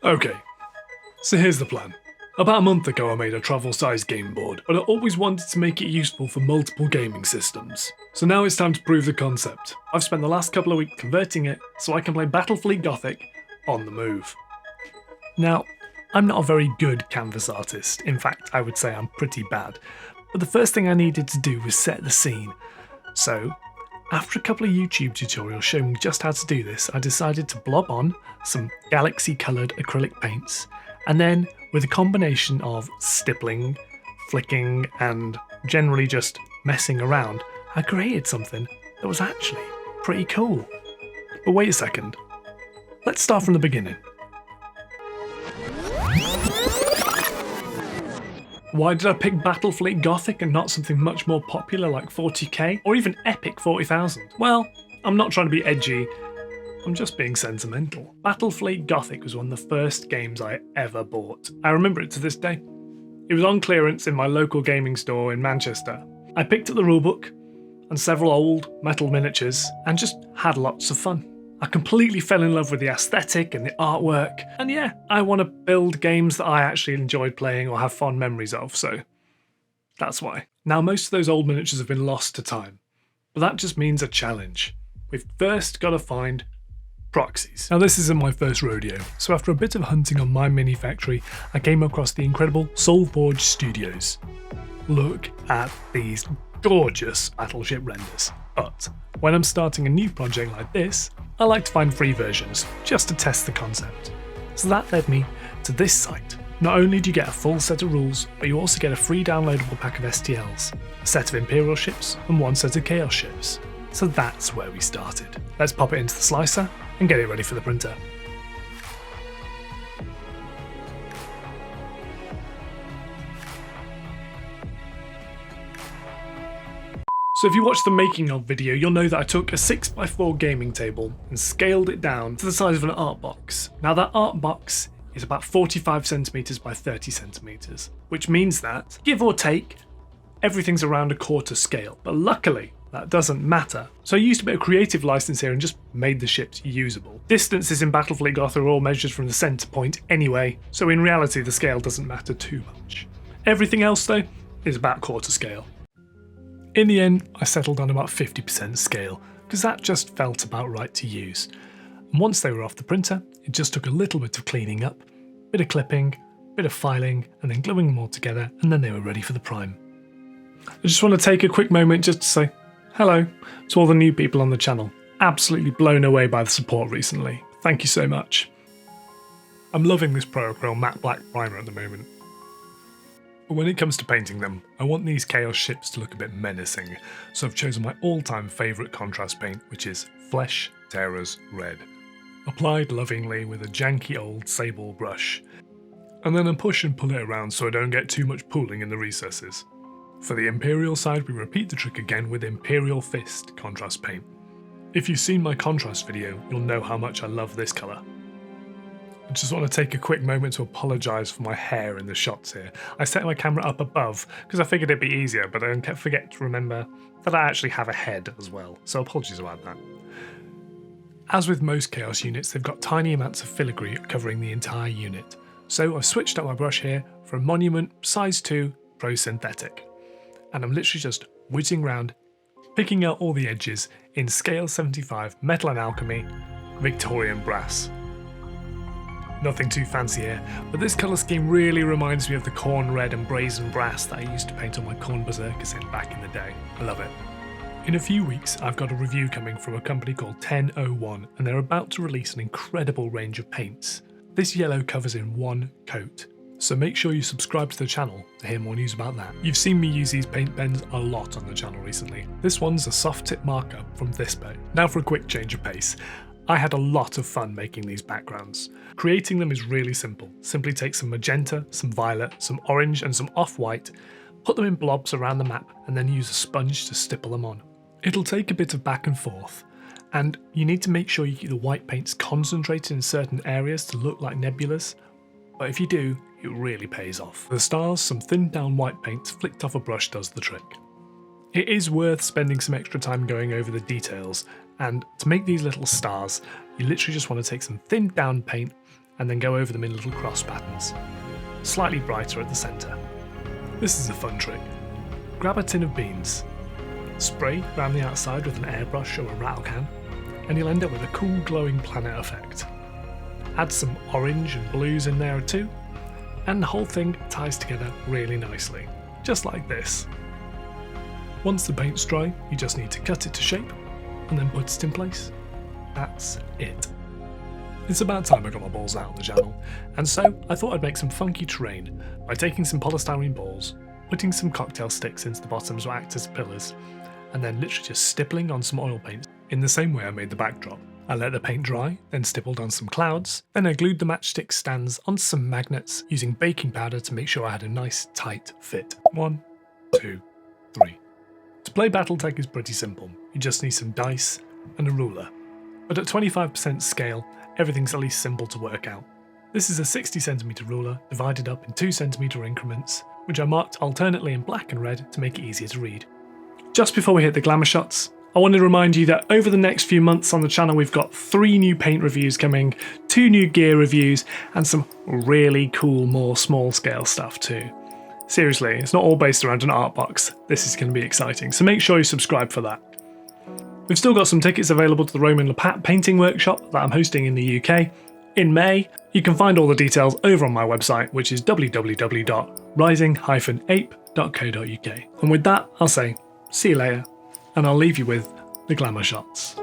Okay, so here's the plan. About a month ago I made a Travelsize game board, but I always wanted to make it useful for multiple gaming systems. So now it's time to prove the concept. I've spent the last couple of weeks converting it so I can play Battlefleet Gothic on the move. Now, I'm not a very good canvas artist, in fact I would say I'm pretty bad, but the first thing I needed to do was set the scene. So, after a couple of YouTube tutorials showing me just how to do this, I decided to blob on some galaxy coloured acrylic paints, and then with a combination of stippling, flicking and generally just messing around, I created something that was actually pretty cool. But wait a second, let's start from the beginning. Why did I pick Battlefleet Gothic and not something much more popular like 40k or even epic 40,000? Well, I'm not trying to be edgy, I'm just being sentimental. Battlefleet Gothic was one of the first games I ever bought. I remember it to this day. It was on clearance in my local gaming store in Manchester. I picked up the rulebook and several old metal miniatures and just had lots of fun. I completely fell in love with the aesthetic and the artwork, and yeah, I want to build games that I actually enjoyed playing or have fond memories of, so that's why. Now most of those old miniatures have been lost to time, but that just means a challenge. We've first got to find proxies. Now this isn't my first rodeo, so after a bit of hunting on my mini factory, I came across the incredible Soulforge Studios. Look at these gorgeous battleship renders. But when I'm starting a new project like this, I like to find free versions, just to test the concept. So that led me to this site. Not only do you get a full set of rules, but you also get a free downloadable pack of STLs, a set of Imperial ships, and one set of Chaos ships. So that's where we started. Let's pop it into the slicer and get it ready for the printer. So if you watched the making of video, you'll know that I took a 6x4 gaming table and scaled it down to the size of an art box. Now that art box is about 45cm by 30cm, which means that, give or take, everything's around a quarter scale. But luckily, that doesn't matter. So I used a bit of creative license here and just made the ships usable. Distances in Battlefleet Gothic are all measured from the centre point anyway, so in reality the scale doesn't matter too much. Everything else though is about quarter scale. In the end, I settled on about 50% scale, because that just felt about right to use. And once they were off the printer, it just took a little bit of cleaning up, bit of clipping, bit of filing, and then gluing them all together, and then they were ready for the prime. I just want to take a quick moment just to say hello to all the new people on the channel. Absolutely blown away by the support recently. Thank you so much. I'm loving this Acryl matte black primer at the moment. But when it comes to painting them, I want these Chaos ships to look a bit menacing, so I've chosen my all-time favourite contrast paint, which is Flesh Tearers Red. Applied lovingly with a janky old Sable brush, and then I push and pull it around so I don't get too much pooling in the recesses. For the Imperial side, we repeat the trick again with Imperial Fist contrast paint. If you've seen my contrast video, you'll know how much I love this colour. I just want to take a quick moment to apologise for my hair in the shots here. I set my camera up above because I figured it'd be easier, but I forget to remember that I actually have a head as well, so apologies about that. As with most Chaos units, they've got tiny amounts of filigree covering the entire unit, so I've switched up my brush here for a Monument size 2 Pro Synthetic, and I'm literally just whizzing around, picking out all the edges in Scale 75 Metal and Alchemy Victorian Brass. Nothing too fancy here, but this colour scheme really reminds me of the corn red and brazen brass that I used to paint on my corn berserkers in back in the day. I love it. In a few weeks, I've got a review coming from a company called 1001, and they're about to release an incredible range of paints. This yellow covers in one coat, so make sure you subscribe to the channel to hear more news about that. You've seen me use these paint pens a lot on the channel recently. This one's a soft tip marker from this pen. Now for a quick change of pace. I had a lot of fun making these backgrounds. Creating them is really simple. Simply take some magenta, some violet, some orange and some off-white, put them in blobs around the map and then use a sponge to stipple them on. It'll take a bit of back and forth, and you need to make sure you keep the white paints concentrated in certain areas to look like nebulas, but if you do, it really pays off. For the stars, some thinned down white paint flicked off a brush does the trick. It is worth spending some extra time going over the details, and to make these little stars, you literally just want to take some thinned down paint and then go over them in little cross patterns, slightly brighter at the centre. This is a fun trick. Grab a tin of beans, spray around the outside with an airbrush or a rattle can, and you'll end up with a cool glowing planet effect. Add some orange and blues in there too, and the whole thing ties together really nicely, just like this. Once the paint's dry, you just need to cut it to shape and then put it in place. That's it. It's about time I got my balls out on the channel, and so I thought I'd make some funky terrain by taking some polystyrene balls, putting some cocktail sticks into the bottoms to act as pillars, and then literally just stippling on some oil paint in the same way I made the backdrop. I let the paint dry, then stippled on some clouds, then I glued the matchstick stands onto some magnets using baking powder to make sure I had a nice tight fit. 1, 2, 3. To play Battletech is pretty simple. You just need some dice and a ruler. But at 25% scale, everything's at least simple to work out. This is a 60cm ruler divided up in 2cm increments, which I marked alternately in black and red to make it easier to read. Just before we hit the glamour shots, I wanted to remind you that over the next few months on the channel we've got 3 new paint reviews coming, 2 new gear reviews, and some really cool more small scale stuff too. Seriously, it's not all based around an art box. This is going to be exciting, so make sure you subscribe for that. We've still got some tickets available to the Roman Lepat painting workshop that I'm hosting in the UK in May. You can find all the details over on my website, which is www.rising-ape.co.uk. And with that, I'll say, see you later, and I'll leave you with the glamour shots.